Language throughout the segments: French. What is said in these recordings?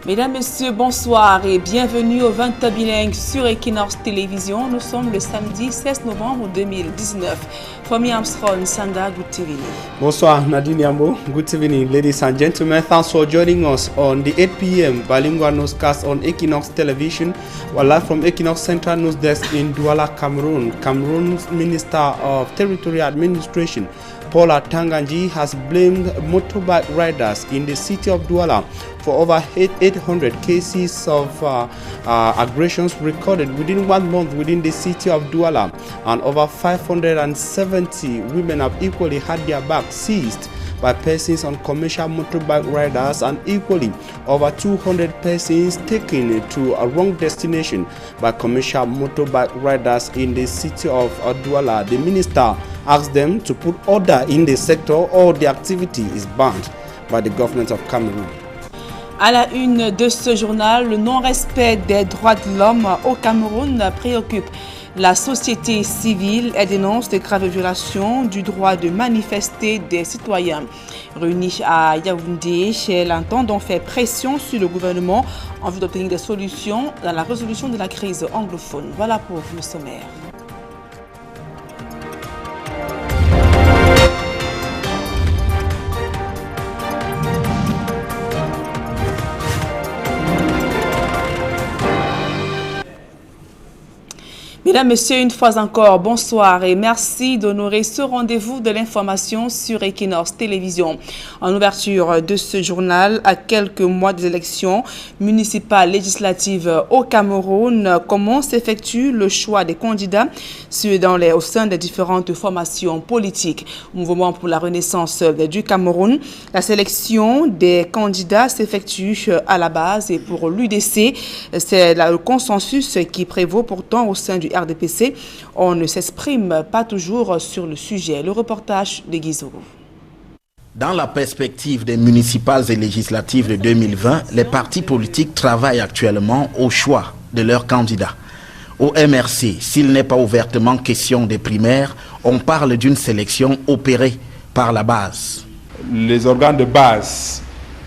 Mesdames, Messieurs, bonsoir et bienvenue au 20 bilingue sur Equinox Télévision. Nous sommes le samedi 16 novembre 2019. Femi Armstrong, Sanga, good evening. Bonsoir, Nadine Yambo. Good evening, ladies and gentlemen. Thanks for joining us on the 8 p.m. bilingual newscast on Equinox Television. We're live from Equinox Central News Desk in Douala, Cameroon. Cameroon's Minister of Territorial Administration, Paula Tanganji, has blamed motorbike riders in the city of Douala for over 800 cases of aggressions recorded within 1 month within the city of Douala, and over 570 women have equally had their backs seized by persons on commercial motorbike riders, and equally over 200 persons taken to a wrong destination by commercial motorbike riders in the city of Douala. The minister asked them to put order in the sector or the activity is banned by the government of Cameroon. À la une de ce journal, le non-respect des droits de l'homme au Cameroun préoccupe la société civile et dénonce de graves violations du droit de manifester des citoyens. Réunis à Yaoundé, elle entend donc faire pression sur le gouvernement en vue d'obtenir des solutions dans la résolution de la crise anglophone. Voilà pour le sommaire. Mesdames, Messieurs, une fois encore, bonsoir et merci d'honorer ce rendez-vous de l'information sur Equinox Télévision. En ouverture de ce journal, à quelques mois des élections municipales législatives au Cameroun, comment s'effectue le choix des candidats au sein des différentes formations politiques. Mouvement pour la renaissance du Cameroun, la sélection des candidats s'effectue à la base et pour l'UDC, c'est le consensus qui prévaut pourtant au sein du RDPC. On ne s'exprime pas toujours sur le sujet. Le reportage de Guizou. Dans la perspective des municipales et législatives de 2020, les partis politiques travaillent actuellement au choix de leurs candidats. Au MRC, s'il n'est pas ouvertement question des primaires, on parle d'une sélection opérée par la base. Les organes de base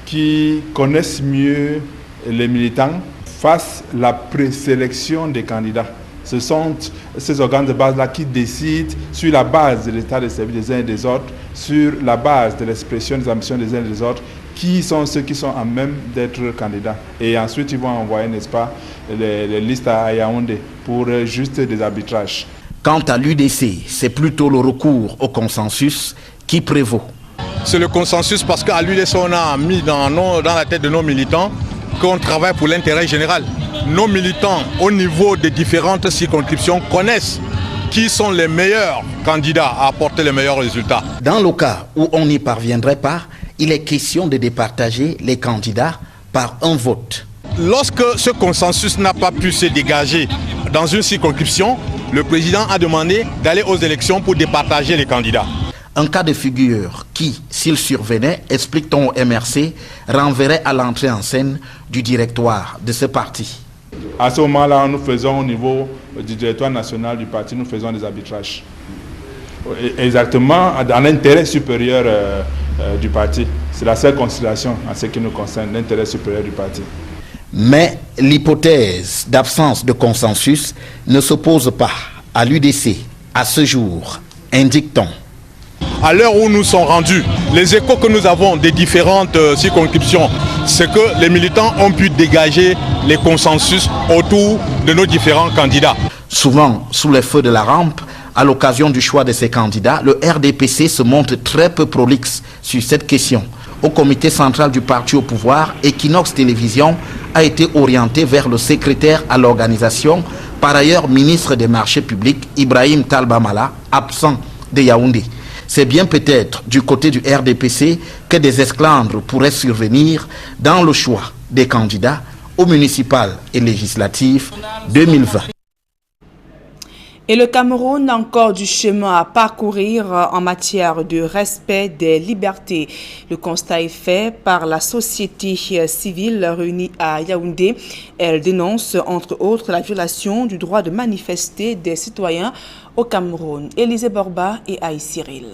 qui connaissent mieux les militants fassent la présélection des candidats. Ce sont ces organes de base-là qui décident sur la base de l'état de service des uns et des autres, sur la base de l'expression des ambitions des uns et des autres, qui sont ceux qui sont à même d'être candidats. Et ensuite, ils vont envoyer, n'est-ce pas, les listes à Yaoundé pour juste des arbitrages. Quant à l'UDC, c'est plutôt le recours au consensus qui prévaut. C'est le consensus parce qu'à l'UDC, on a mis dans la tête de nos militants qu'on travaille pour l'intérêt général. Nos militants, au niveau des différentes circonscriptions, connaissent qui sont les meilleurs candidats à apporter les meilleurs résultats. Dans le cas où on n'y parviendrait pas, il est question de départager les candidats par un vote. Lorsque ce consensus n'a pas pu se dégager dans une circonscription, le président a demandé d'aller aux élections pour départager les candidats. Un cas de figure qui, s'il survenait, explique-t-on au MRC, renverrait à l'entrée en scène du directoire de ce parti. À ce moment-là, nous faisons au niveau du directoire national du parti, nous faisons des arbitrages. Exactement dans l'intérêt supérieur du parti. C'est la seule considération en ce qui nous concerne, l'intérêt supérieur du parti. Mais l'hypothèse d'absence de consensus ne s'oppose pas à l'UDC à ce jour, indique-t-on. À l'heure où nous sommes rendus, les échos que nous avons des différentes circonscriptions, c'est que les militants ont pu dégager les consensus autour de nos différents candidats. Souvent, sous les feux de la rampe, à l'occasion du choix de ces candidats, le RDPC se montre très peu prolixe sur cette question. Au comité central du parti au pouvoir, Equinox Télévision a été orienté vers le secrétaire à l'organisation, par ailleurs ministre des marchés publics, Ibrahim Talbamala, absent de Yaoundé. C'est bien peut-être du côté du RDPC que des esclandres pourraient survenir dans le choix des candidats aux municipales et législatives 2020. Et le Cameroun a encore du chemin à parcourir en matière de respect des libertés. Le constat est fait par la société civile réunie à Yaoundé. Elle dénonce entre autres la violation du droit de manifester des citoyens au Cameroun. Élisée Borba et Aïe Cyril.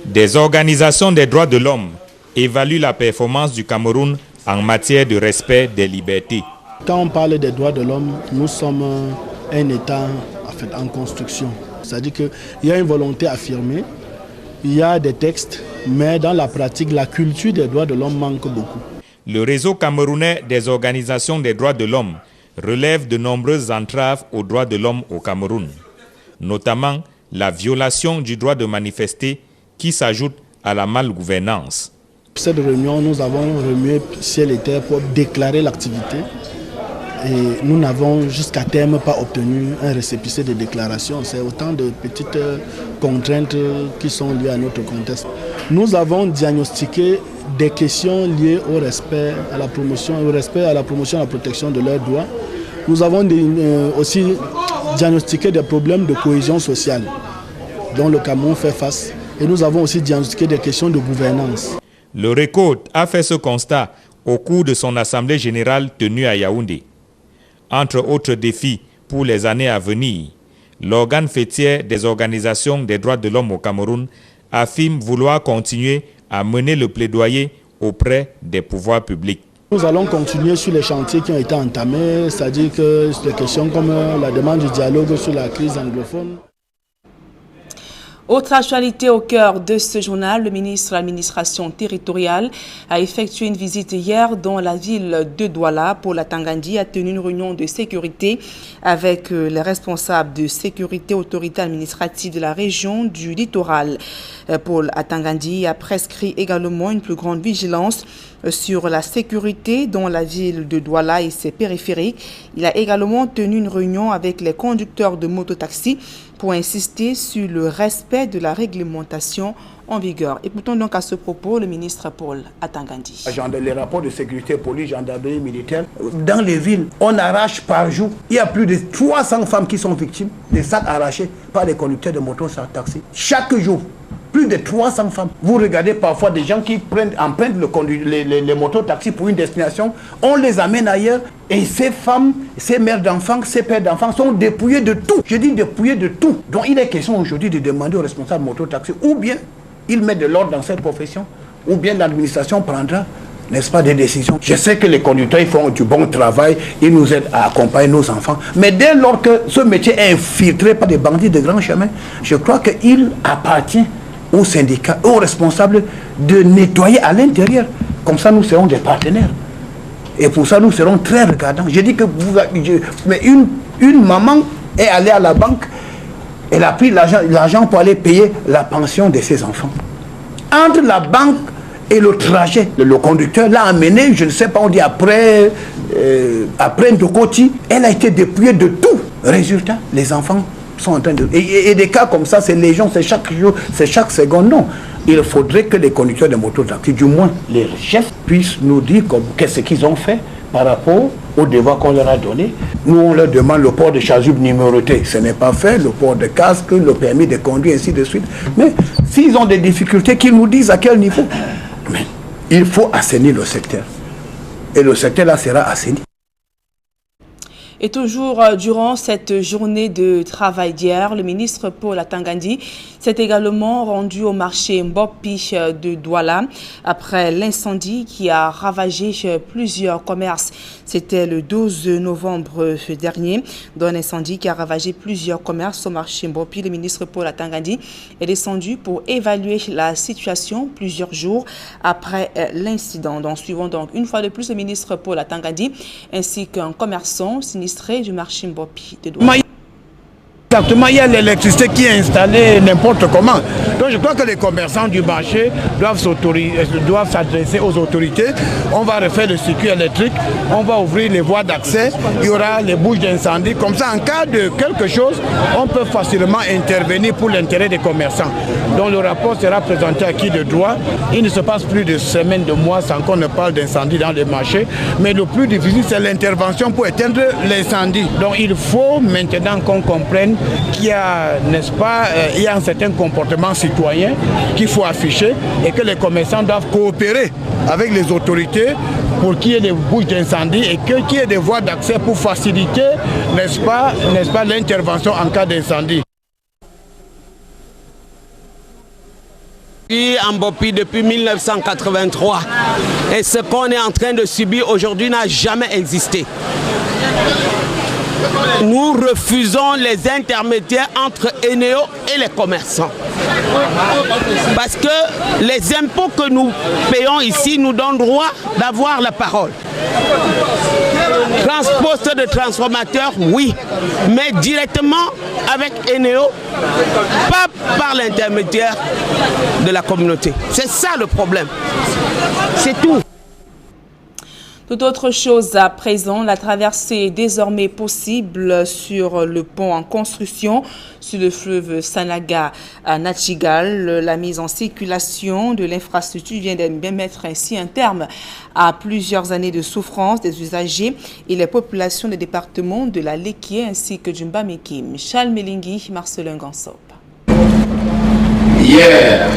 Des organisations des droits de l'homme évaluent la performance du Cameroun en matière de respect des libertés. Quand on parle des droits de l'homme, nous sommes un État en construction. C'est-à-dire qu'il y a une volonté affirmée, il y a des textes, mais dans la pratique, la culture des droits de l'homme manque beaucoup. Le réseau camerounais des organisations des droits de l'homme relève de nombreuses entraves aux droits de l'homme au Cameroun, notamment la violation du droit de manifester qui s'ajoute à la malgouvernance. Cette réunion, nous avons remué ciel et terre pour déclarer l'activité. Et nous n'avons jusqu'à terme pas obtenu un récépissé de déclaration. C'est autant de petites contraintes qui sont liées à notre contexte. Nous avons diagnostiqué des questions liées au respect à la promotion, et à la protection de leurs droits. Nous avons aussi diagnostiqué des problèmes de cohésion sociale dont le Cameroun fait face. Et nous avons aussi diagnostiqué des questions de gouvernance. Le RECODE a fait ce constat au cours de son assemblée générale tenue à Yaoundé. Entre autres défis pour les années à venir, l'organe fêtière des organisations des droits de l'homme au Cameroun affirme vouloir continuer à mener le plaidoyer auprès des pouvoirs publics. Nous allons continuer sur les chantiers qui ont été entamés, c'est-à-dire que sur des questions comme la demande du dialogue sur la crise anglophone. Autre actualité au cœur de ce journal, le ministre de l'administration territoriale a effectué une visite hier dans la ville de Douala. Paul Atangandi a tenu une réunion de sécurité avec les responsables de sécurité autorité administrative de la région du littoral. Paul Atangandi a prescrit également une plus grande vigilance sur la sécurité dans la ville de Douala et ses périphériques. Il a également tenu une réunion avec les conducteurs de mototaxi pour insister sur le respect de la réglementation en vigueur. Écoutons donc à ce propos le ministre Paul Atangandi. Les rapports de sécurité, police, gendarmerie, militaire, dans les villes, on arrache par jour. Il y a plus de 300 femmes qui sont victimes des sacs arrachés par les conducteurs de moto-taxi. Chaque jour, plus de 300 femmes. Vous regardez parfois des gens qui empruntent les moto-taxis pour une destination, on les amène ailleurs et ces femmes, ces mères d'enfants, ces pères d'enfants sont dépouillés de tout. Je dis dépouillés de tout. Donc il est question aujourd'hui de demander aux responsables moto-taxi ou bien ils mettent de l'ordre dans cette profession ou bien l'administration prendra, n'est-ce pas, des décisions. Je sais que les conducteurs ils font du bon travail, ils nous aident à accompagner nos enfants. Mais dès lors que ce métier est infiltré par des bandits de grand chemin, je crois qu'il appartient aux syndicats, aux responsables de nettoyer à l'intérieur. Comme ça, nous serons des partenaires. Et pour ça, nous serons très regardants. Je dis que mais une maman est allée à la banque, elle a pris l'argent pour aller payer la pension de ses enfants. Entre la banque et le trajet, le conducteur l'a amené, je ne sais pas, on dit après Ndokoti, elle a été dépouillée de tout. Résultat, les enfants sont en train de... Et des cas comme ça, c'est légion, c'est chaque jour, c'est chaque seconde. Non. Il faudrait que les conducteurs de moto-taxi, du moins les chefs, puissent nous dire qu'est-ce qu'ils ont fait par rapport au devoir qu'on leur a donné. Nous, on leur demande le port de chasuble numéroté. Ce n'est pas fait, le port de casque, le permis de conduire, ainsi de suite. Mais s'ils ont des difficultés, qu'ils nous disent à quel niveau. Mais il faut assainir le secteur. Et le secteur là sera assaini. Et toujours durant cette journée de travail d'hier, le ministre Paul Atangandi s'est également rendu au marché Mbopi de Douala après l'incendie qui a ravagé plusieurs commerces. C'était le 12 novembre dernier. Dans un incendie qui a ravagé plusieurs commerces au marché Mbopi, le ministre Paul Atangandi est descendu pour évaluer la situation plusieurs jours après l'incident. Donc, suivons donc une fois de plus le ministre Paul Atangandi ainsi qu'un commerçant sinistré du marché Mbopi de Douala. Exactement, il y a l'électricité qui est installée n'importe comment. Donc je crois que les commerçants du marché doivent s'adresser aux autorités. On va refaire le circuit électrique, on va ouvrir les voies d'accès, il y aura les bouches d'incendie. Comme ça, en cas de quelque chose, on peut facilement intervenir pour l'intérêt des commerçants. Donc le rapport sera présenté à qui de droit. Il ne se passe plus de semaines, de mois sans qu'on ne parle d'incendie dans les marchés. Mais le plus difficile, c'est l'intervention pour éteindre l'incendie. Donc il faut maintenant qu'on comprenne qu'il y a, n'est-ce pas, il y a un certain comportement citoyen qu'il faut afficher et que les commerçants doivent coopérer avec les autorités pour qu'il y ait des bouches d'incendie et qu'il y ait des voies d'accès pour faciliter, n'est-ce pas, l'intervention en cas d'incendie. En Bopi depuis 1983. Et ce qu'on est en train de subir aujourd'hui n'a jamais existé. Nous refusons les intermédiaires entre Eneo et les commerçants. Parce que les impôts que nous payons ici nous donnent droit d'avoir la parole. Poste de transformateur, oui, mais directement avec Eneo, pas par l'intermédiaire de la communauté. C'est ça le problème. C'est tout. Toute autre chose à présent, la traversée est désormais possible sur le pont en construction sur le fleuve Sanaga à Nachigal. La mise en circulation de l'infrastructure vient de mettre ainsi un terme à plusieurs années de souffrance des usagers et les populations des départements de la Lekié ainsi que du Mbamekim. Charles Melingui, Marcelin Gansop. Hier,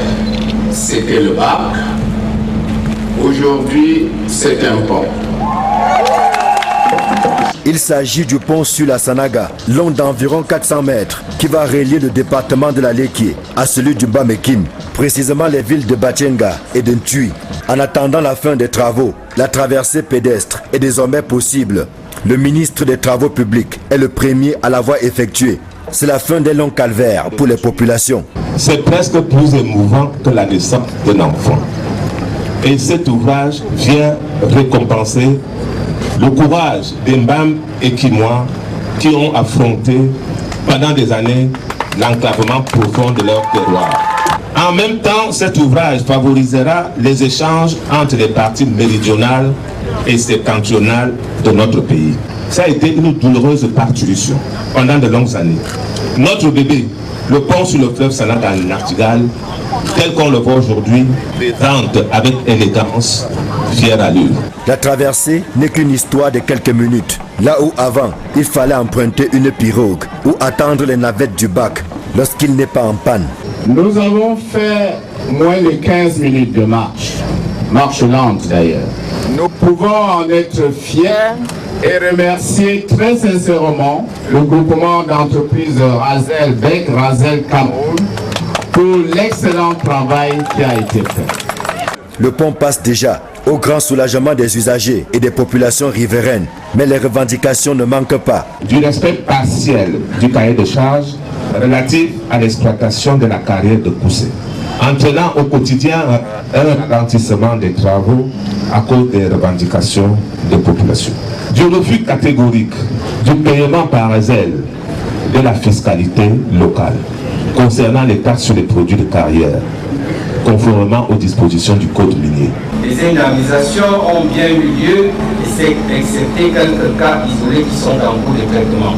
c'était le bac. Aujourd'hui, c'est un pont. Il s'agit du pont sur la Sanaga, long d'environ 400 mètres, qui va relier le département de la Lekié à celui du Mbamekim, précisément les villes de Batchenga et de Ntui. En attendant la fin des travaux, la traversée pédestre est désormais possible. Le ministre des Travaux publics est le premier à l'avoir effectué. C'est la fin des longs calvaires pour les populations. C'est presque plus émouvant que la naissance d'un enfant. Et cet ouvrage vient récompenser le courage des Mbam et Kimois qui ont affronté pendant des années l'enclavement profond de leur terroir. En même temps, cet ouvrage favorisera les échanges entre les parties méridionales et septentrionales de notre pays. Ça a été une douloureuse parturition pendant de longues années. Notre bébé, le pont sur le fleuve Sanaga à Nachigal, tel qu'on le voit aujourd'hui, rentre avec élégance, fière allure. La traversée n'est qu'une histoire de quelques minutes. Là où avant, il fallait emprunter une pirogue ou attendre les navettes du bac lorsqu'il n'est pas en panne. Nous avons fait moins de 15 minutes de marche lente d'ailleurs. Nous pouvons en être fiers et remercier très sincèrement le groupement d'entreprises Razel Bec, Razel Cameroun pour l'excellent travail qui a été fait. Le pont passe déjà au grand soulagement des usagers et des populations riveraines. Mais les revendications ne manquent pas. Du respect partiel du cahier de charges relatif à l'exploitation de la carrière de Poussé, entraînant au quotidien un ralentissement des travaux à cause des revendications des populations. Du refus catégorique du paiement par zèle de la fiscalité locale concernant les taxes sur les produits de carrière, conformément aux dispositions du Code minier. Les indemnisations ont bien eu lieu, excepté quelques cas isolés qui sont en cours de traitement.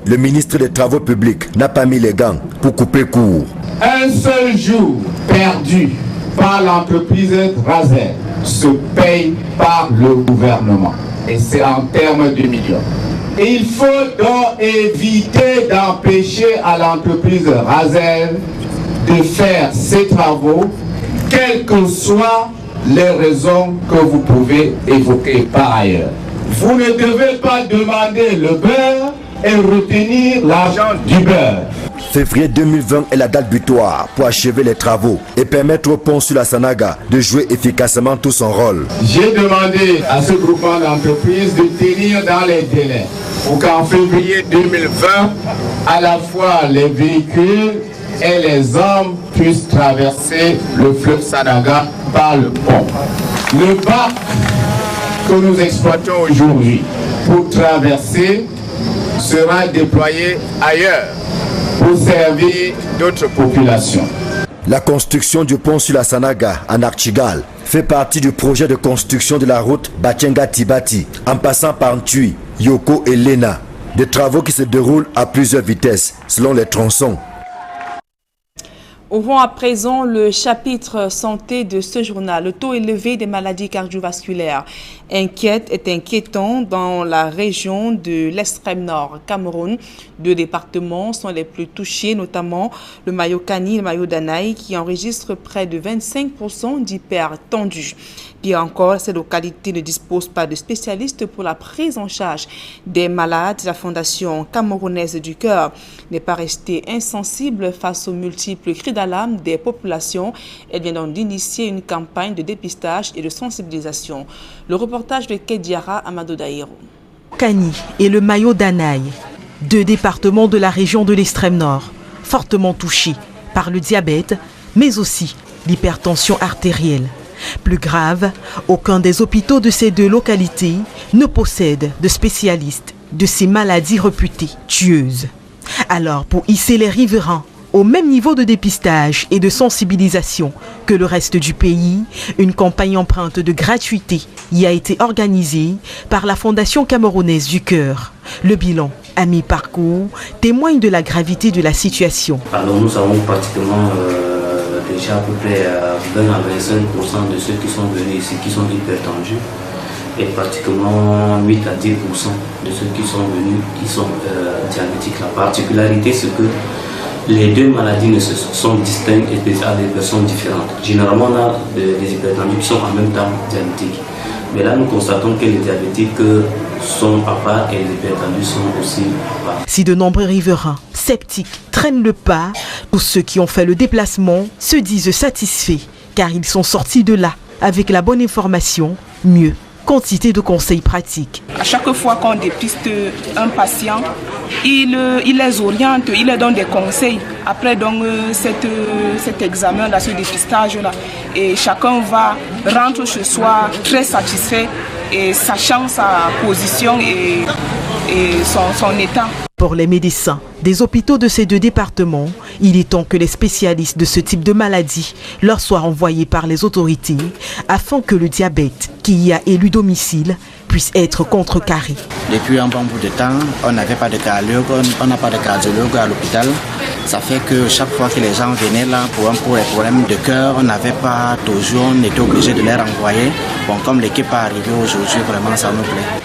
Le ministre des Travaux publics n'a pas mis les gants pour couper court. Un seul jour perdu par l'entreprise Razel se paye par le gouvernement. Et c'est en termes de millions. Et il faut donc éviter d'empêcher à l'entreprise Razel de faire ses travaux, quelles que soient les raisons que vous pouvez évoquer par ailleurs. Vous ne devez pas demander le beurre et retenir l'argent du beurre. Février 2020 est la date butoir pour achever les travaux et permettre au pont sur la Sanaga de jouer efficacement tout son rôle. J'ai demandé à ce groupement d'entreprises de tenir dans les délais pour qu'en février 2020, à la fois les véhicules et les hommes puissent traverser le fleuve Sanaga par le pont. Le bac que nous exploitons aujourd'hui pour traverser sera déployé ailleurs pour servir d'autres populations. La construction du pont sur la Sanaga en Nachigal fait partie du projet de construction de la route Batchenga-Tibati en passant par Ntui, Yoko et Lena. Des travaux qui se déroulent à plusieurs vitesses selon les tronçons. Ouvrons à présent le chapitre santé de ce journal. Le taux élevé des maladies cardiovasculaires est inquiétant dans la région de l'extrême nord Cameroun. 2 départements sont les plus touchés, notamment le Mayo Kani et le Mayo Danaï, qui enregistrent près de 25% d'hypertendus. Pire encore, ces localités ne disposent pas de spécialistes pour la prise en charge des malades. La Fondation camerounaise du cœur n'est pas restée insensible face aux multiples cris d'alarme des populations. Elle vient donc d'initier une campagne de dépistage et de sensibilisation. Le reportage de Kediara Amadou Daïro. Kani et le Mayo Danaï, 2 départements de la région de l'extrême nord, fortement touchés par le diabète, mais aussi l'hypertension artérielle. Plus grave, aucun des hôpitaux de ces 2 localités ne possède de spécialistes de ces maladies réputées tueuses. Alors, pour hisser les riverains au même niveau de dépistage et de sensibilisation que le reste du pays, une campagne empreinte de gratuité y a été organisée par la Fondation camerounaise du cœur. Le bilan à mi-parcours témoigne de la gravité de la situation. Alors nous avons pratiquement déjà à peu près 20 à 25% de ceux qui sont venus ici qui sont hypertendus et pratiquement 8 à 10% de ceux qui sont venus qui sont diabétiques. La particularité c'est que les 2 maladies sont distinctes et à des personnes différentes. Généralement on a des hypertendus qui sont en même temps diabétiques. Mais là nous constatons que les diabétiques sont à part et les hypertendus sont aussi à part. Si de nombreux riverains sceptiques traînent le pas, tous ceux qui ont fait le déplacement se disent satisfaits car ils sont sortis de là avec la bonne information, mieux, quantité de conseils pratiques. À chaque fois qu'on dépiste un patient, il les oriente, il leur donne des conseils. Après donc cet examen, ce dépistage-là, et chacun rentre chez soi très satisfait et sachant sa position et son état. Pour les médecins des hôpitaux de ces 2 départements, il est temps que les spécialistes de ce type de maladie leur soient envoyés par les autorités afin que le diabète qui y a élu domicile puisse être contrecarré. Depuis un bon bout de temps, on n'avait pas de cardiologue, on n'a pas de cardiologue à l'hôpital. Ça fait que chaque fois que les gens venaient là pour les problèmes de cœur, on n'avait pas toujours, on était obligé de les renvoyer. Bon, comme l'équipe est arrivée aujourd'hui, vraiment ça nous plaît.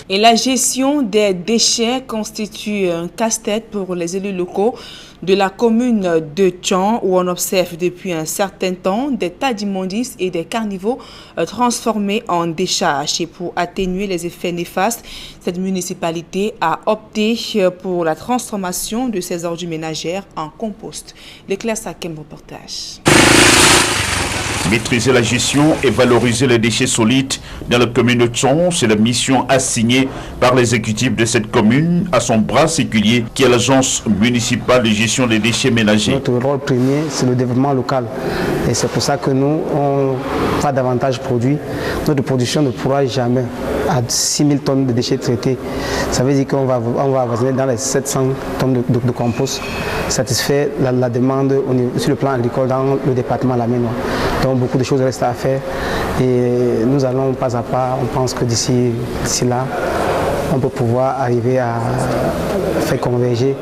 Et la gestion des déchets constitue un casse-tête pour les élus locaux de la commune de Tchon, où on observe depuis un certain temps des tas d'immondices et des carnivaux transformés en décharges. Et pour atténuer les effets néfastes, cette municipalité a opté pour la transformation de ces ordures ménagères en compost. L'éclair Sakem reportage. Maîtriser la gestion et valoriser les déchets solides dans la commune de Tchon, c'est la mission assignée par l'exécutif de cette commune à son bras séculier qui est l'agence municipale de gestion des déchets ménagers. Notre rôle premier, c'est le développement local. Et c'est pour ça que nous, on va davantage produire. Notre production ne pourra jamais à 6 000 tonnes de déchets traités. Ça veut dire qu'on va avoisiner dans les 700 tonnes de compost, satisfaire la demande sur le plan agricole dans le département de la Ménois. Donc beaucoup de choses restent à faire et nous allons pas à pas, on pense que d'ici là, on peut pouvoir arriver à faire converger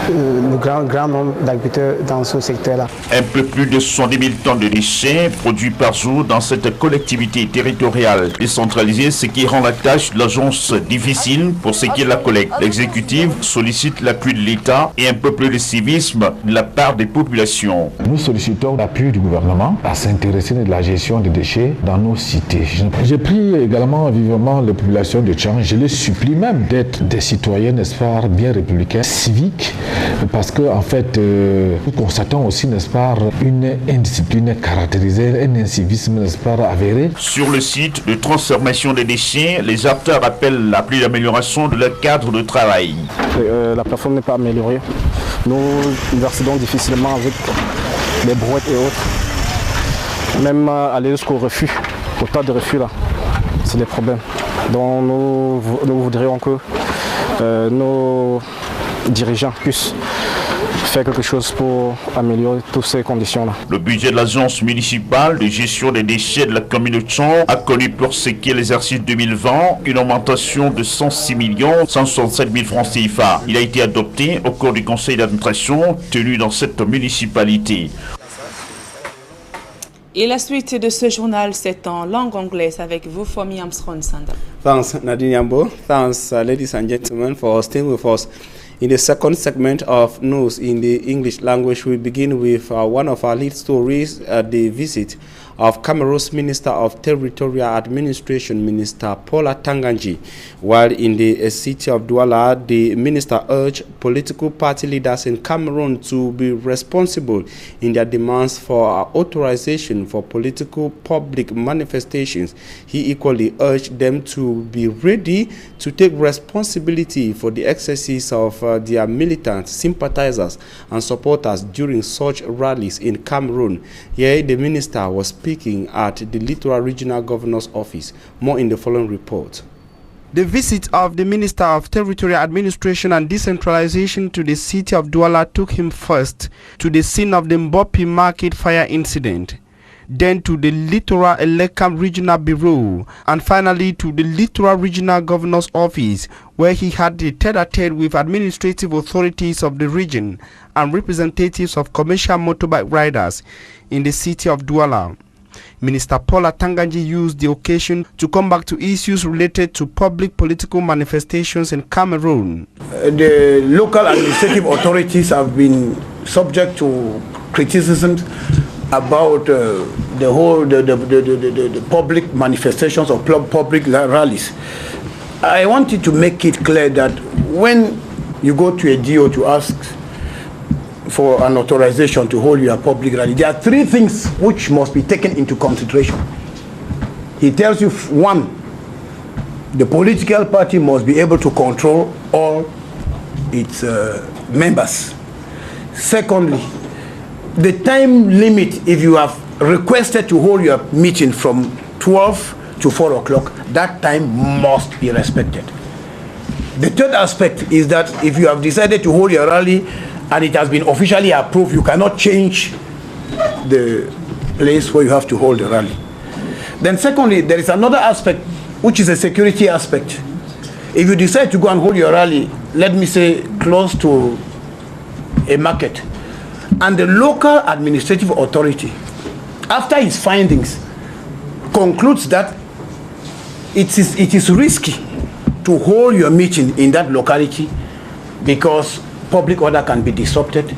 le grand nombre d'agriculteurs dans ce secteur-là. Un peu plus de 70 000 tonnes de déchets produits par jour dans cette collectivité territoriale décentralisée, ce qui rend la tâche de l'agence difficile pour ce qui est de la collecte. L'exécutif sollicite l'appui de l'État et un peu plus de civisme de la part des populations. Nous sollicitons l'appui du gouvernement à s'intéresser de la gestion des déchets dans nos cités. J'ai pris également vivement les populations de Tchon. Je les supplie même d'être des citoyens, n'est-ce pas, bien républicains, civiques, parce que en fait, nous constatons aussi, n'est-ce pas, une indiscipline caractérisée, un incivisme, n'est-ce pas, avéré. Sur le site de transformation des déchets, les acteurs appellent la plus d'amélioration de leur cadre de travail. La plateforme n'est pas améliorée. Nous versons difficilement avec les brouettes et autres. Même aller jusqu'au refus, au tas de refus là, c'est des problèmes. Donc nous voudrions que nos dirigeants puissent faire quelque chose pour améliorer toutes ces conditions-là. Le budget de l'agence municipale de gestion des déchets de la commune de Tchon a connu pour ce qui est l'exercice 2020 une augmentation de 106 167 000 francs CFA. Il a été adopté au cours du conseil d'administration tenu dans cette municipalité. Et la suite de ce journal, c'est en langue anglaise avec vous, Fomi Armstrong Sanda. Thanks, Nadine Yambo. Thanks, ladies and gentlemen, for staying with us. In the second segment of news in the English language, we begin with one of our lead stories, the visit of Cameroon's Minister of Territorial Administration, Minister Paula Tanganji. While in the city of Douala, the minister urged political party leaders in Cameroon to be responsible in their demands for authorization for political public manifestations. He equally urged them to be ready to take responsibility for the excesses of their militants, sympathizers, and supporters during such rallies in Cameroon. Here, the minister was speaking at the Littoral Regional Governor's Office. More in the following report. The visit of the Minister of Territorial Administration and Decentralization to the city of Douala took him first to the scene of the Mbopi Market fire incident, then to the Littoral Elekam Regional Bureau, and finally to the Littoral Regional Governor's Office, where he had a tete-a-tete with administrative authorities of the region and representatives of commercial motorbike riders in the city of Douala. Minister Paula Tanganji used the occasion to come back to issues related to public political manifestations in Cameroon. The local administrative authorities have been subject to criticisms about the public manifestations or public rallies. I wanted to make it clear that when you go to a DO to ask for an authorization to hold your public rally, there are three things which must be taken into consideration. He tells you, one, the political party must be able to control all its members. Secondly, the time limit, if you have requested to hold your meeting from 12 to 4 o'clock, that time must be respected. The third aspect is that if you have decided to hold your rally and it has been officially approved, you cannot change the place where you have to hold the rally. Then secondly, there is another aspect, which is a security aspect. If you decide to go and hold your rally, let me say close to a market, and the local administrative authority, after its findings, concludes that it is risky to hold your meeting in that locality because public order can be disrupted,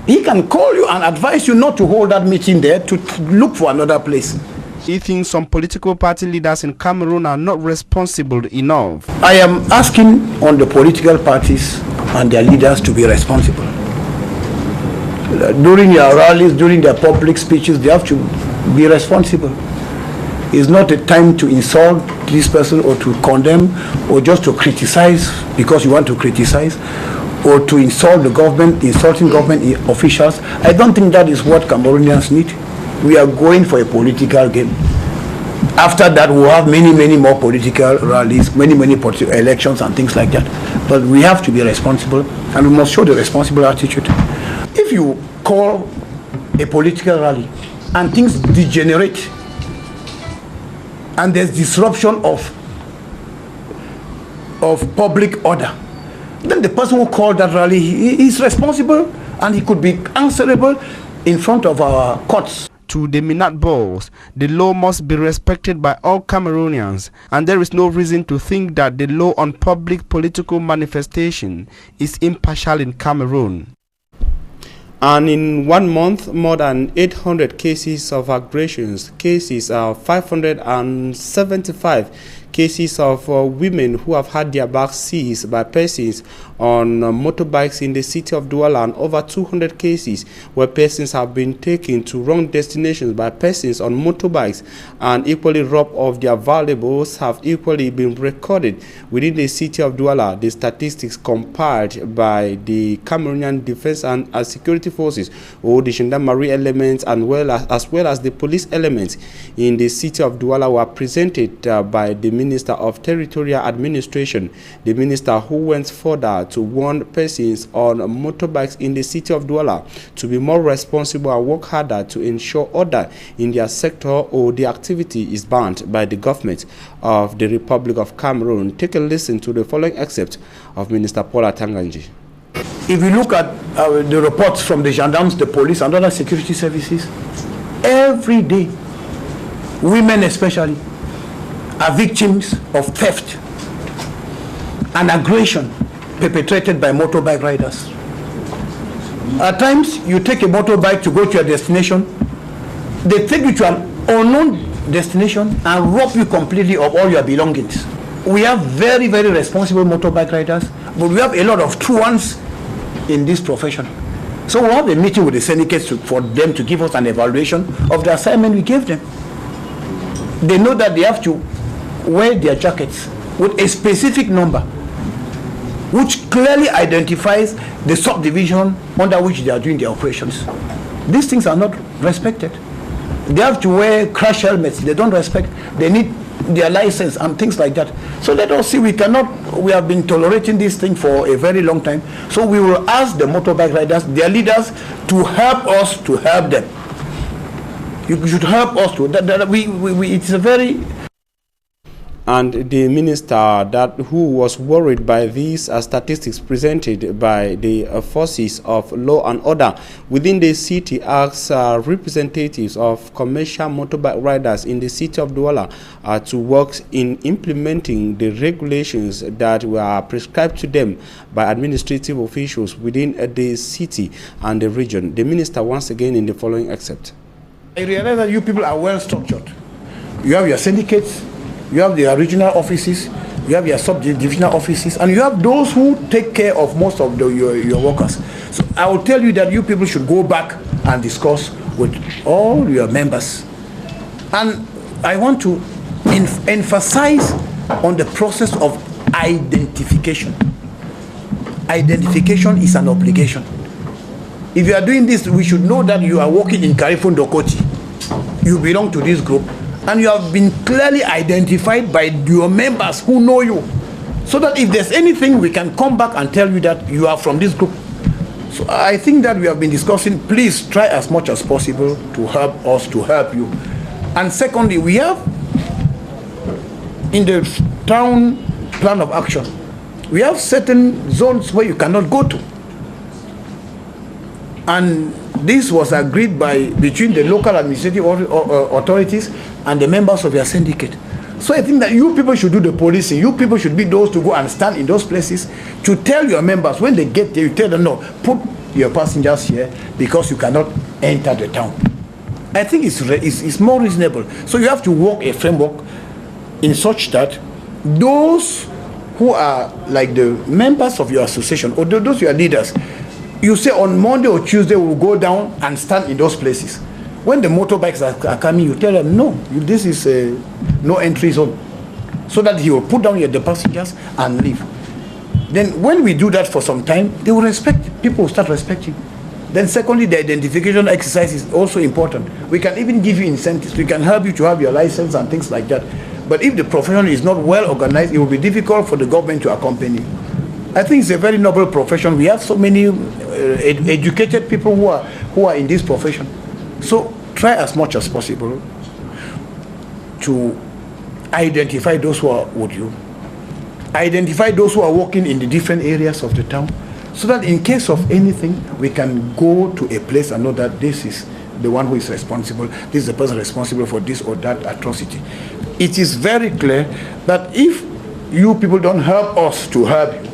he can call you and advise you not to hold that meeting there, to look for another place. He thinks some political party leaders in Cameroon are not responsible enough. I am asking on the political parties and their leaders to be responsible. During their rallies, during their public speeches, they have to be responsible. It's not a time to insult this person or to condemn or just to criticize because you want to criticize, or to insult the government, insulting government officials. I don't think that is what Cameroonians need. We are going for a political game. After that, we'll have many more political rallies, many political elections and things like that. But we have to be responsible, and we must show the responsible attitude. If you call a political rally and things degenerate and there's disruption of public order, then the person who called that rally is responsible and he could be answerable in front of our courts. To the Minat Balls, the law must be respected by all Cameroonians, and there is no reason to think that the law on public political manifestation is impartial in Cameroon. And in 1 month, more than 800 cases of aggressions, 575 cases of women who have had their bags seized by persons on motorbikes in the city of Douala, and over 200 cases where persons have been taken to wrong destinations by persons on motorbikes and equally robbed of their valuables have equally been recorded within the city of Douala. The statistics compiled by the Cameroonian Defense and Security Forces, or the gendarmerie elements, and as well as the police elements in the city of Douala were presented by the Minister of Territorial Administration, the minister who went further to warn persons on motorbikes in the city of Douala to be more responsible and work harder to ensure order in their sector, or the activity is banned by the government of the Republic of Cameroon. Take a listen to the following excerpt of Minister Paula Tanganji. If you look at the reports from the gendarmes, the police and other security services, every day, women especially, are victims of theft and aggression perpetrated by motorbike riders. At times, you take a motorbike to go to your destination, they take you to an unknown destination and rob you completely of all your belongings. We have very, very responsible motorbike riders, but we have a lot of true ones in this profession. So we'll have a meeting with the syndicates for them to give us an evaluation of the assignment we gave them. They know that they have to wear their jackets with a specific number, which clearly identifies the subdivision under which they are doing their operations. These things are not respected. They have to wear crash helmets. They don't respect. They need their license and things like that. So let us see. We have been tolerating this thing for a very long time. So we will ask the motorbike riders, their leaders, to help us to help them. You should help us to. It's a very... And the minister who was worried by these statistics presented by the forces of law and order within the city asked representatives of commercial motorbike riders in the city of Douala to work in implementing the regulations that were prescribed to them by administrative officials within the city and the region. The minister once again in the following excerpt. I realize that you people are well structured. You have your syndicates, you have the regional offices, you have your subdivisional offices, and you have those who take care of most of your workers. So I will tell you that you people should go back and discuss with all your members. And I want to emphasize on the process of identification. Identification is an obligation. If you are doing this, we should know that you are working in Karifun Dokoti. You belong to this group, and you have been clearly identified by your members who know you, so that if there's anything, we can come back and tell you that you are from this group. So I think that we have been discussing, please try as much as possible to help us to help you. And secondly, we have in the town plan of action, we have certain zones where you cannot go to. And this was agreed between the local administrative authorities and the members of your syndicate. So I think that you people should do the policing. You people should be those to go and stand in those places to tell your members when they get there, you tell them, no, put your passengers here because you cannot enter the town. I think it's more reasonable. So you have to work a framework in such that those who are like the members of your association or those your leaders, you say on Monday or Tuesday we'll go down and stand in those places. When the motorbikes are coming, you tell them, no, this is a no entry zone. So that he will put down the passengers and leave. Then when we do that for some time, they will respect. People will start respecting. Then secondly, the identification exercise is also important. We can even give you incentives. We can help you to have your license and things like that. But if the profession is not well organized, it will be difficult for the government to accompany you. I think it's a very noble profession. We have so many educated people who are in this profession. So try as much as possible to identify those who are with you. Identify those who are working in the different areas of the town, so that in case of anything, we can go to a place and know that this is the one who is responsible, this is the person responsible for this or that atrocity. It is very clear that if you people don't help us to help you,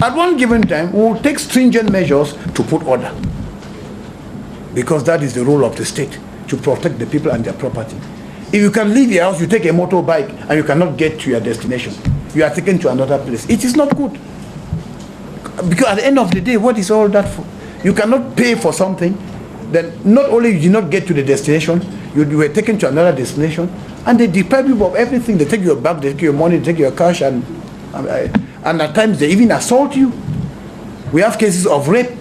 at one given time, we will take stringent measures to put order. Because that is the role of the state, to protect the people and their property. If you can leave your house, you take a motorbike and you cannot get to your destination, you are taken to another place. It is not good. Because at the end of the day, what is all that for? You cannot pay for something, then not only you did not get to the destination, you were taken to another destination, and they deprive you of everything. They take your bag, they take your money, they take your cash, and at times they even assault you. We have cases of rape.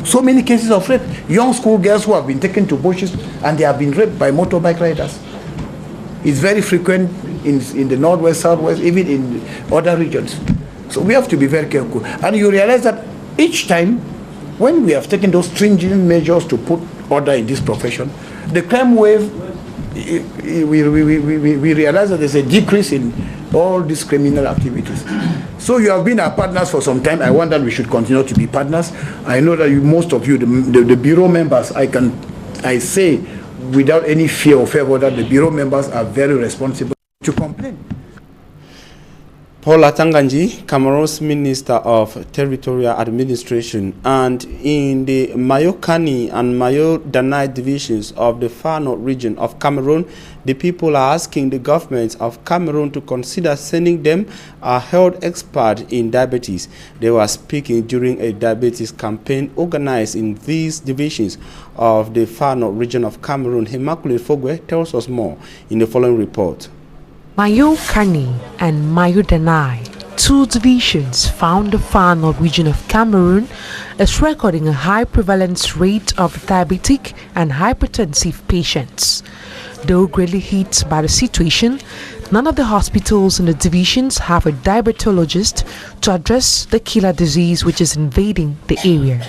So many cases of rape. Young school girls who have been taken to bushes and they have been raped by motorbike riders. It's very frequent in the northwest, southwest, even in other regions. So we have to be very careful. And you realize that each time when we have taken those stringent measures to put order in this profession, the crime wave, we realize that there's a decrease in all these criminal activities. So you have been our partners for some time. I want that we should continue to be partners. I know that most of you, the bureau members, I can I say without any fear or favor that the bureau members are very responsible to complain. Paul Atanganji, Cameroon's Minister of Territorial Administration, and in the Mayo-Kani and Mayo-Danai divisions of the Far North region of Cameroon, the people are asking the government of Cameroon to consider sending them a health expert in diabetes. They were speaking during a diabetes campaign organized in these divisions of the Far North region of Cameroon. Immaculate Fogwe tells us more in the following report. Mayo-Kani and Mayo-Danai, two divisions found in the Far North region of Cameroon, is recording a high prevalence rate of diabetic and hypertensive patients. Though greatly hit by the situation, none of the hospitals in the divisions have a diabetologist to address the killer disease which is invading the area.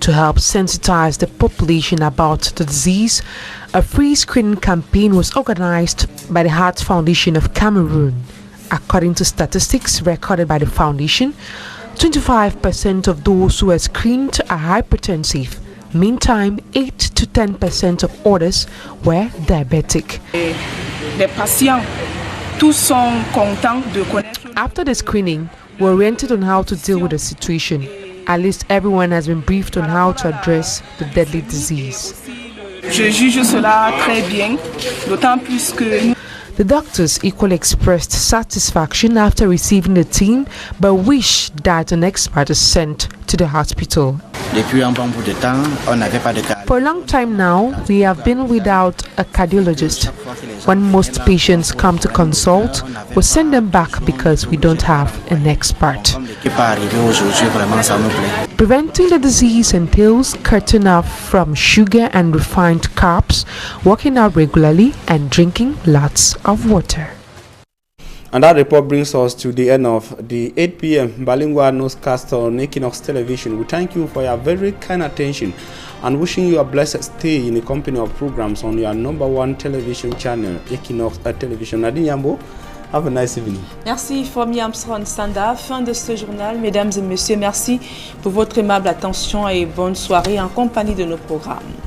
To help sensitize the population about the disease, a free screening campaign was organized by the Heart Foundation of Cameroon. According to statistics recorded by the foundation, 25% of those who were screened are hypertensive. Meantime, 8 to 10% of others were diabetic. After the screening, we were oriented on how to deal with the situation. At least everyone has been briefed on how to address the deadly disease. The doctors equally expressed satisfaction after receiving the team, but wish that an expert is sent to the hospital. For a long time now, we have been without a cardiologist. When most patients come to consult, we send them back because we don't have an expert. Preventing the disease entails cutting off from sugar and refined carbs, working out regularly, and drinking lots of water. And that report brings us to the end of the 8 p.m. bilingual newscast on Equinox Television. We thank you for your very kind attention and wishing you a blessed stay in the company of programs on your #1 television channel, Equinox Television. Nadine Yambo, have a nice evening. Merci, Fomi Armstrong Sanda. Fin de ce journal, mesdames et messieurs. Merci pour votre aimable attention et bonne soirée en compagnie de nos programmes.